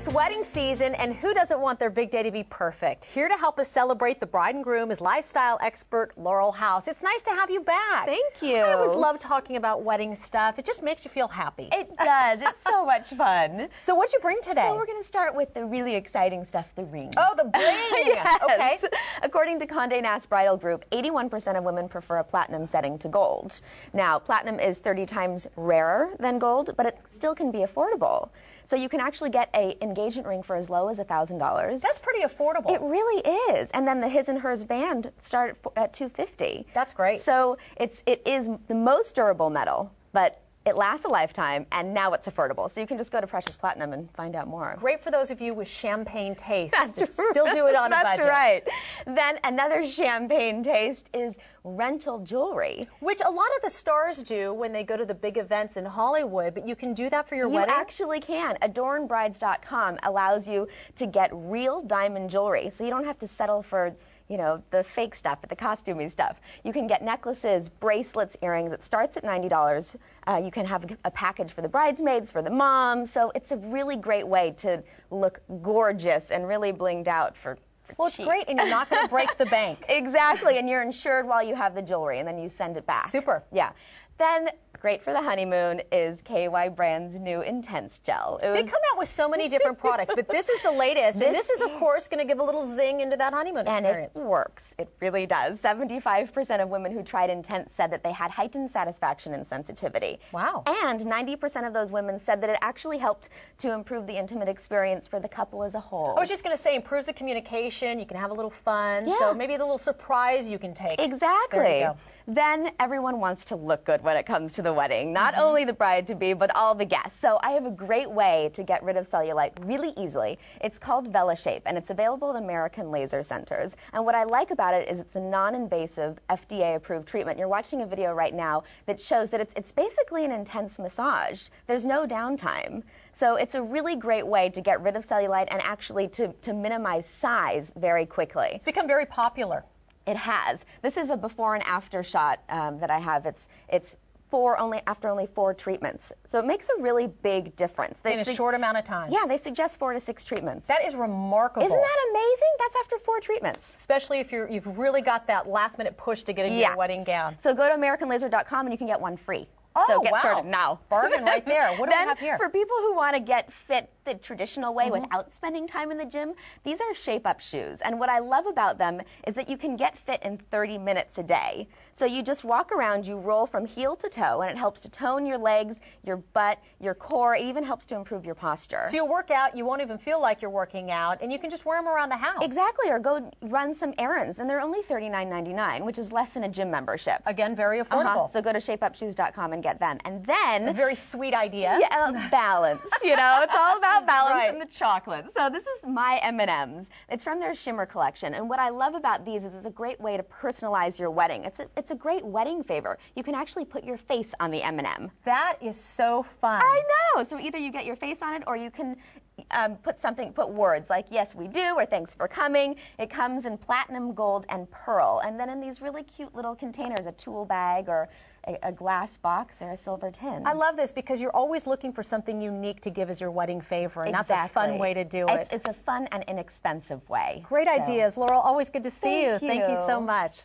It's wedding season, and who doesn't want their big day to be perfect? Here to help us celebrate the bride and groom is lifestyle expert Laurel House. It's nice to have you back. Thank you. I always love talking about wedding stuff. It just makes you feel happy. It does. It's so much fun. So what'd you bring today? So we're going to start with the really exciting stuff, the ring. Oh, the bling. Yes. Okay. According to Condé Nast Bridal Group, 81% of women prefer a platinum setting to gold. Now, platinum is 30 times rarer than gold, but it still can be affordable. So you can actually get an engagement ring for as low as $1,000. That's pretty affordable. It really is. And then the his and hers band start at $250. That's great. So it is the most durable metal, but it lasts a lifetime, and now it's affordable. So you can just go to Precious Platinum and find out more. Great for those of you with champagne taste. Still do it on a budget. That's right. Then another champagne taste is rental jewelry. Which a lot of the stars do when they go to the big events in Hollywood, but you can do that for your wedding? You actually can. AdornBrides.com allows you to get real diamond jewelry, so you don't have to settle for the fake stuff, the costumey stuff. You can get necklaces, bracelets, earrings. It starts at $90. You can have a package for the bridesmaids, for the mom. So it's a really great way to look gorgeous and really blinged out for Well, it's great, and you're not going to break the bank. Exactly, and you're insured while you have the jewelry, and then you send it back. Super. Yeah. Then, great for the honeymoon is KY Brand's new Intense Gel. They come out with so many different products, but this is the latest, and this is, of course, going to give a little zing into that honeymoon experience. And it works. It really does. 75% of women who tried Intense said that they had heightened satisfaction and sensitivity. Wow. And 90% of those women said that it actually helped to improve the intimate experience for the couple as a whole. I was just going to say, improves the communication, you can have a little fun, yeah. So maybe the little surprise you can take. Exactly. There you go. Then everyone wants to look good when it comes to the wedding, not only the bride-to-be, but all the guests. So I have a great way to get rid of cellulite really easily. It's called VelaShape, and it's available at American Laser Centers. And what I like about it is it's a non-invasive, FDA-approved treatment. You're watching a video right now that shows that it's basically an intense massage. There's no downtime. So it's a really great way to get rid of cellulite and actually to minimize size very quickly. It's become very popular. It has. This is a before and after shot that I have. It's after only 4 treatments. So it makes a really big difference. In a short amount of time. Yeah, they suggest 4 to 6 treatments. That is remarkable. Isn't that amazing? That's after 4 treatments. Especially if you've really got that last minute push to get into your wedding gown. So go to AmericanLaser.com and you can get one free. Oh, so get started now. Bargain right there. What do we have here? For people who want to get fit the traditional way without spending time in the gym, these are shape-up shoes. And what I love about them is that you can get fit in 30 minutes a day. So you just walk around, you roll from heel to toe, and it helps to tone your legs, your butt, your core. It even helps to improve your posture. So you'll work out, you won't even feel like you're working out, and you can just wear them around the house. Exactly, or go run some errands, and they're only $39.99, which is less than a gym membership. Again, very affordable. So go to shapeupshoes.com and get them. And then... A very sweet idea. Yeah, balance. It's all about balance and the chocolate. So this is my M&Ms. It's from their Shimmer collection, and what I love about these is it's a great way to personalize your wedding. It's a great wedding favor. You can actually put your face on the M&M. That is so fun. I know. So either you get your face on it, or you can put words like "Yes, we do" or "Thanks for coming." It comes in platinum, gold, and pearl, and then in these really cute little containers, a tool bag or a glass box or a silver tin. I love this because you're always looking for something unique to give as your wedding favor, and that's a fun way to do it. It's a fun and inexpensive way. Great ideas. Laurel, always good to see you. Thank you so much.